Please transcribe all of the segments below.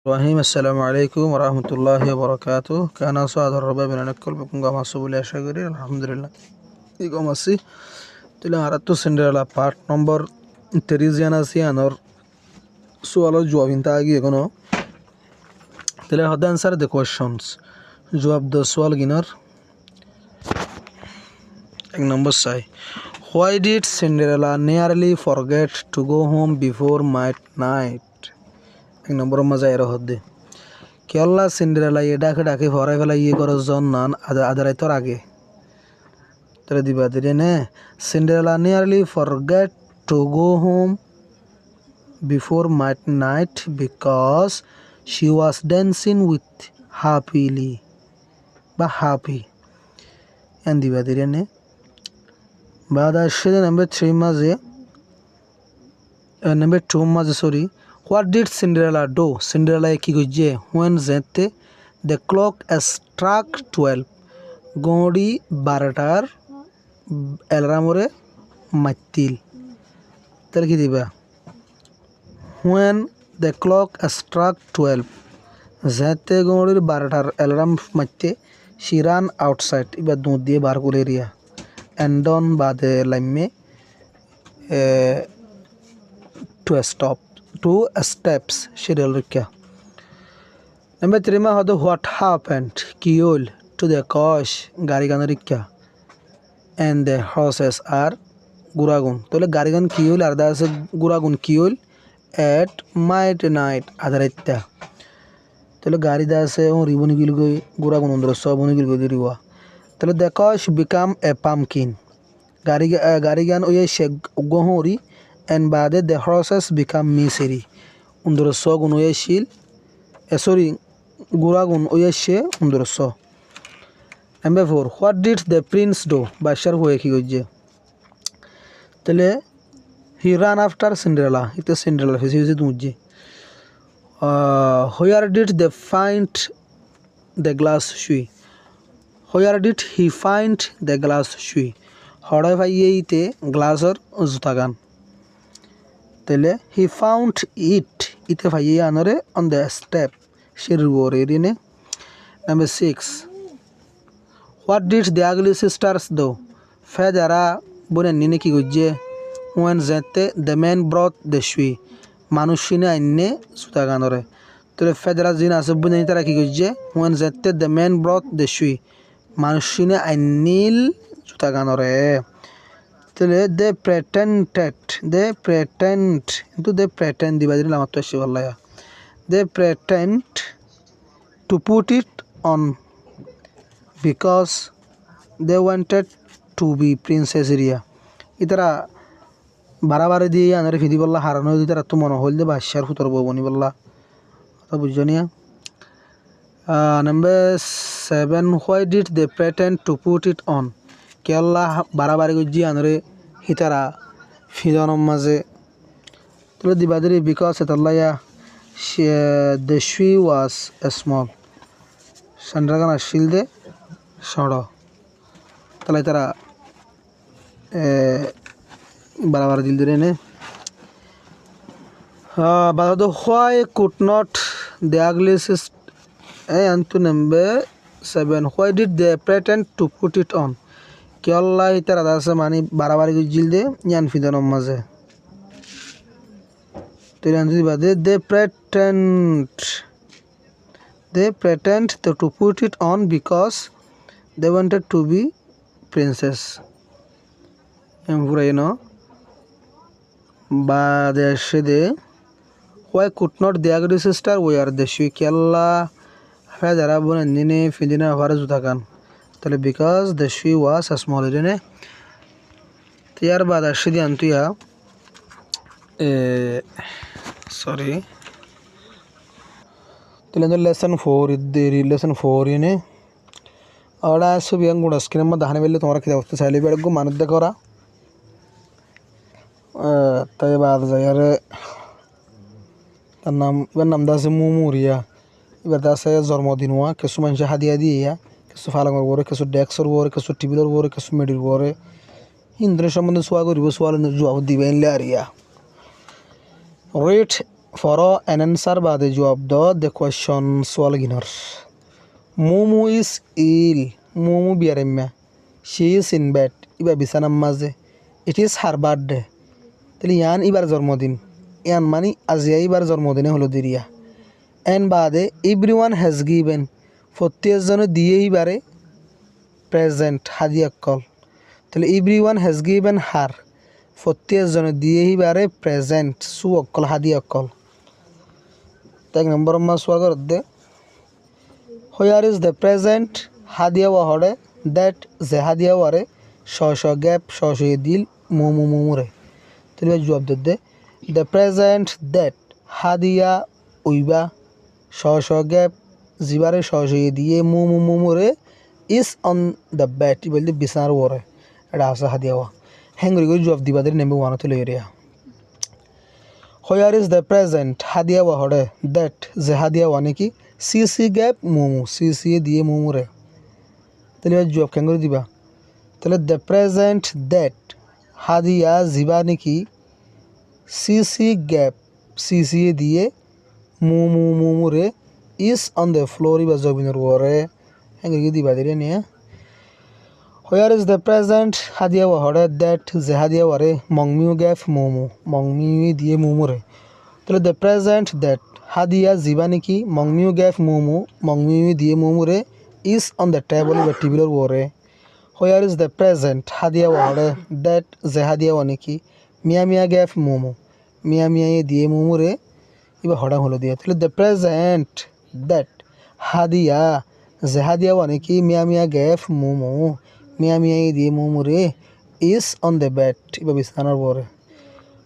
Rahim assalamu alaikum warahmatullahi wabarakatuh. Kana saad rabba bin nakul bukunga masubuli ashagari alhamdulillah. Iko masi tila harattu Cinderella part number Teresiana sianor sualo jawabinta agi egono tila had answer the questions. Jawab the sual ginar ek number sai. Why did Cinderella nearly forget to go home before midnight? এক নম্বর মজা এর হদ্দে কেল্লা Cinderella এ ডাকে ডাকে ভরাই ফেলা ইয়ে করো জন নান আদারাই তোর আগে তোরা দিবা দিলে নে Cinderella nearly forget to go home before মাইড night because she was dancing with happily বা হ্যাপি এন দিবা দিলে নে বাদ আসছে নাম্বার 3 মাঝে নাম্বার 2 মাঝে sorry What did Cinderella do? Cinderella কি কইছে when the clock struck 12 গড়ি 12টার অ্যালার্মরে মাতিল তাহলে কি দিবা when the clock struck 12 যেতে গড়ির 12টার অ্যালার্ম মাইতে she ran outside ইবা দুধ দিয়ে বার করে এরিয়া and on বাদে লাইমে to stop 2 steps schedule rikya number 3 ma hodo what happened kiol to the coach gari gan rikya and the horses are guragun tole gari gan kiol ar da ase guragun kiol at midnight adaratta tole gari da ase on riboni gil goi guragun ondro soboni gil goi riwa tole the coach become a pumpkin gari gan oye sheg gohori and baade the horses become misery undoro so gun oyeshil sorry guragun oyeshe undoro so number 4 what did the prince do bashar hoye ki gojje tele he ran after Cinderella ite Cinderella fesi duje where did they find the glass shoe where did he find the glass shoe hoda bhaiye ite glassor jutagan tele he found it ite bhaiye anore on the step shirwore erine number 6 what did the ugly sisters do fedara bonen nine ki gojje when the man brought the shoe manushine anne suta ganore tele fedara jin ase bonen tara ki gojje when the man brought the shoe manushine annil suta ganore tele they pretend divided lamatto আসে wallahi they pretend to put it on because they wanted to be princess area itara বারাবারে দিয়ে আনারে ফিদি বললা হারানো দি তারা তো মনে হইল যে বাদশার ফুতর বনি বললা কথা বুঝজনিয়া number 7 why did they pretend to put it on কেল্লা বারাবারে গজি আনারে hitara fidonom maze tolo dibadiri because etallaya the shoe was small sandragana shilde shodo tala itara barabar dil dire ne badado why could not the ugliest and to number 7 why did they pretend to put it on কেল্লা ইতারা দাসে মানে বারাবারি গজিল দে ইয়ান ফিদানম মাঝে তেরান যদি বাদে they pretend to put it on because they wanted to be princess emfuraino বাদে সেদে why could not the ugly sister wear the shoe কেল্লা ফেদারা বনে নিনে ফিদিনা ভারে জুতাকান তাহলে because the shoe was small এনে ইয়ার বাদ আসে দি আন্তুয়া সরি তাহলে লেসন 4 ইদ্দেরি লেসন 4 এনে আড়া সবি আঙ্গুড়া স্ক্রিনের মধ্যে হানে বেলে তোমরা কি দেখতে চাইলে বেড়গু মানুষ দেখরা তাই বাদ যায় আরে তার নাম দাসে মুমুরিয়া এবার দাসে জন্মদিন হওয়া কিছু মানুষ হাদিয়া দিয়ে কিছু ফালাঙর বরে কিছু ডেক্সর বরে কিছু টিভির বরে কিছু মেডির বরে হিন্দ্রের সম্বন্ধে সোয়া করিব সোয়াল জবাব দিবে ইনলে আরিয়া রেড ফর এন অ্যান্সার বাদে জবাব দ্য কোয়েশ্চন সোয়াল গিনার মোমো ইজ ইল মোমো বিয়ারেম্যা শি ইজ ইন বেড ইবা বিছানার মাঝে ইট ইজ হার বার্থডে তাহলে ইয়ান ইবার জন্মদিন ইয়ান মানে আজিয়া ইবার জন্মদিনে হলো দিরিয়া এন বাদে এভরি ওয়ান হ্যাজ গিভেন প্রত্যেকজনে দিয়ে ইবারে প্রেজেন্ট হাদিয়া কল তাহলে এভরি ওয়ান হ্যাজ গিভেন হার প্রত্যেকজনে দিয়ে ইবারে প্রেজেন্ট সু অকল হাদিয়া কল 1 নম্বর মা সোয়াগর দে হোয়ার ইজ দ্য প্রেজেন্ট হাদিয়া ওয়াহরে দ্যাট যে হাদিয়া ওয়ারে শ গ্যাপ শ দিল মোমো মোমোরে তাহলে জবাব দে দ্য প্রেজেন্ট দ্যাট হাদিয়া উইবা শ গ্যাপ জিবারে শ দিয়ে মোমো মোমোরে ইজ অন দ্য বেড বলতে বিছানার ওরে এটা আছে হাদিয়া ওয়া হ্যাঙ্গরি করে জবাব দিবা দের নেমে ওয়ানো তুলে area where is the present হাদিয়া ওয়াহরে দ্যাট যে হাদিয়া ওয়া নাকি সি গ্যাপ মোমো সি দিয়ে মোমোরে তাহলে জবাব কেন করে দিবা তাহলে দ্য প্রেজেন্ট দ্যাট হাদিয়া জিবা নাকি সি গ্যাপ সি দিয়ে মোমোরে ইজ অন দ্য ফ্লোর বা জবিনের ওরে হ্যাঁ দিবা দিলে নিয়ে হোয়ার ইজ দ্য প্রেজেন্ট হাদিয়া ওয়াহরে দ্যাট যে হাদিয়া ওয়ারে মংমিউ গ্যাপ মোমো মংমিউ দিয়ে মোমোরে তাহলে দ্য প্রেজেন্ট দ্যাট হাদিয়া জিবা নাকি মংমিউ গ্যাপ মোমো মংমিউ দিয়ে মোমোরে ইজ অন দ্য টেবল বা টেবিলের ওরে হোয়ার ইজ দ্য প্রেজেন্ট হাদিয়া ওয়াহরে দ্যাট যে হাদিয়া ওয়া নাকি মিয়া গ্যাপ মোমো মিয়া দিয়ে মোমোরে এবার হড়া হলো দিয়ে তাহলে দ্য প্রেজেন্ট দ্যাট হাদিয়া যে হাদিয়া ওয়া নাকি মিয়া গ্যাপ মোমো মিয়া দিয়ে মোমোরে ইজ অন দ্য বেড এবার বিছানার ওরে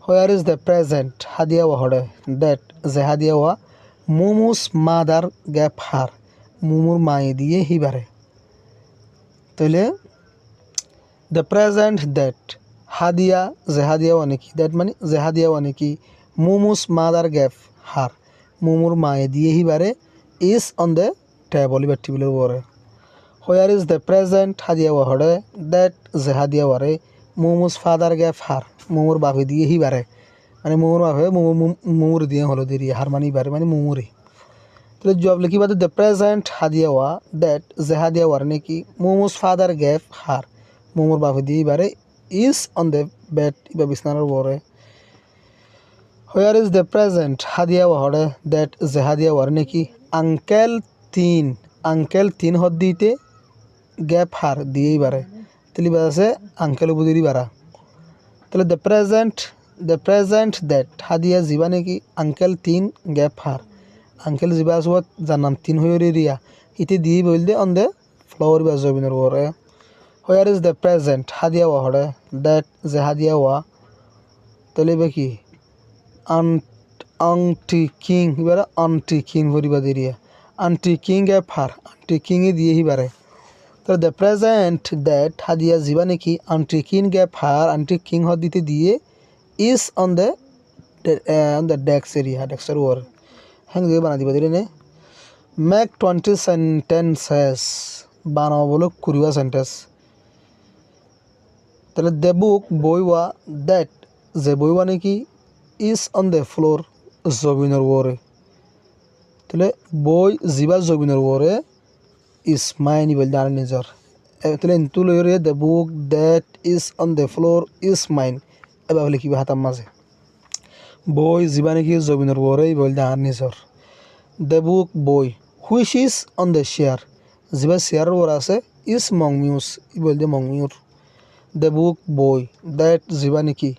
হোয়ার ইজ দ্য প্রেজেন্ট হাদিয়া ওয়াহরে দ্যাট যে হাদিয়া ওয়া মোমোস মাদার গ্যাপ হার মোমোর মায়ে দিয়ে হিবারে তাহলে দ্য প্রেজেন্ট দ্যাট হাদিয়া যে হাদিয়া ওয়া নাকি দ্যাট মানে যে হাদিয়া ওয়া নাকি মোমোস মাদার গ্যাপ হার মোমোর মায়ে দিয়ে হিবারে ইজ অন দ্য টেবল বা টেবিলের ওরে হোয়ার ইজ দ্য প্রেজেন্ট হাদিয়া ওয়াহরে দ্যাট যে হাদিয়া ওয়ারে মোমোস ফাদার গ্যাপ হার মোমোর বাপে দিয়ে হিবারে মানে মোমোর বাপে মোমোর দিয়ে হলো দিয়ে হার মানে ইবারে মানে মোমোরে তাহলে জবাব লিখিবা দ্য প্রেজেন্ট হাদিয়া ওয়া দ্যাট যে হাদিয়া ওয়ার নাকি মোমোস ফাদার গ্যাপ হার মোমোর বাপে দিয়ে ইবারে ইজ অন দ্য বেড ইবা বিছানার ওরে হোয়ার ইজ দ্য প্রেজেন্ট হাদিয়া ওয়াহরে দ্যাট যে হাদিয়া ওয়ার নাকি আঙ্কেল তিন হদ দিতে গ্যাপ হার দিয়েই বারে তাহলে আছে আঙ্কেল বুদিরই বারা তাহলে দ্য প্রেজেন্ট দ্যাট হাদিয়া জিবা নাকি আঙ্কেল তিন গ্যাপ হার আঙ্কেল জিবা আসবত যার নাম তিন হয়ে রিয়া ইতি দিয়ে বলতে অন দ্য ফ্লোর বা জবিনের ওরে হোয়ার ইজ দ্য প্রেজেন্ট হাদিয়া ওয়াহরে দ্যাট যে হাদিয়া ওয়া তাহলে বা কি আংটি কিং এবারে আন্টি কিং ভরিবা দিরিয়া আন্টি কিং গ্যাপ হার আন্টি কিংয়ে দিয়ে হিবারে তাহলে দ্য প্রেজেন্ট দ্যাট হাদিয়া জিবা নাকি আন্টি কিং গ্যাপ হার আন্টি কিং হদ দিতে দিয়ে ইজ অন দ্য ডেস্ক এরিয়া ডেস্কের ওর হ্যাঁ দিয়ে বানা দিবা দিলে নে মেক 20 সেন্টেন্সেস বানাবো বলো 20 সেন্টেন্স তাহলে দ্য বুক বইওয়া দ্যাট যে বইওয়া নাকি ইজ অন দ্য ফ্লোর জবিনের ওরে তাহলে বই জিবা জবিনের ওরে ইজ মাইনি বল জানে নিজর তাহলে ইন্তু লইরে the book that is on the floor is mine এবার লিখিবা হাতার মাঝে বই জিবা নাকি জবিনের ওরে বল জানে নিজর দ্য বুক বই which is on the chair জিবা চেয়ারের ওর আছে ইজ মংমিউস ই বল দিয়ে মংমিউর দ্য বুক বই দ্যাট জিবা নাকি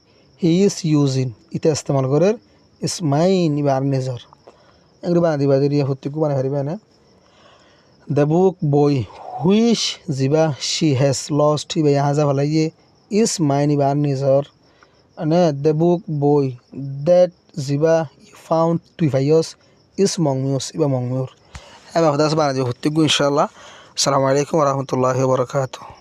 হি ইজ ইউজিং ইটা ইস্তেমাল করে ইজ মাইন ইবার নিজর এগুলো বানা দিবা দিয়ে হত্যিকু বানা হারিবা না দ্য বুক বই হুইচ জিবা শি হ্যাজ লস্ট ইবা হাজা ভালাইয়ে ইজ মাইন ইবার নিজর মানে দ্য বুক বই দ্যাট জিবা ফাউন্ড টুই ভাইয়স ইজ মংমিউস ইবা মংমিউর এবার বানা দিবা হত্যিকু ইনশাআল্লাহ আসসালামু আলাইকুম ওয়া রাহমাতুল্লাহি ওয়া বারাকাতুহু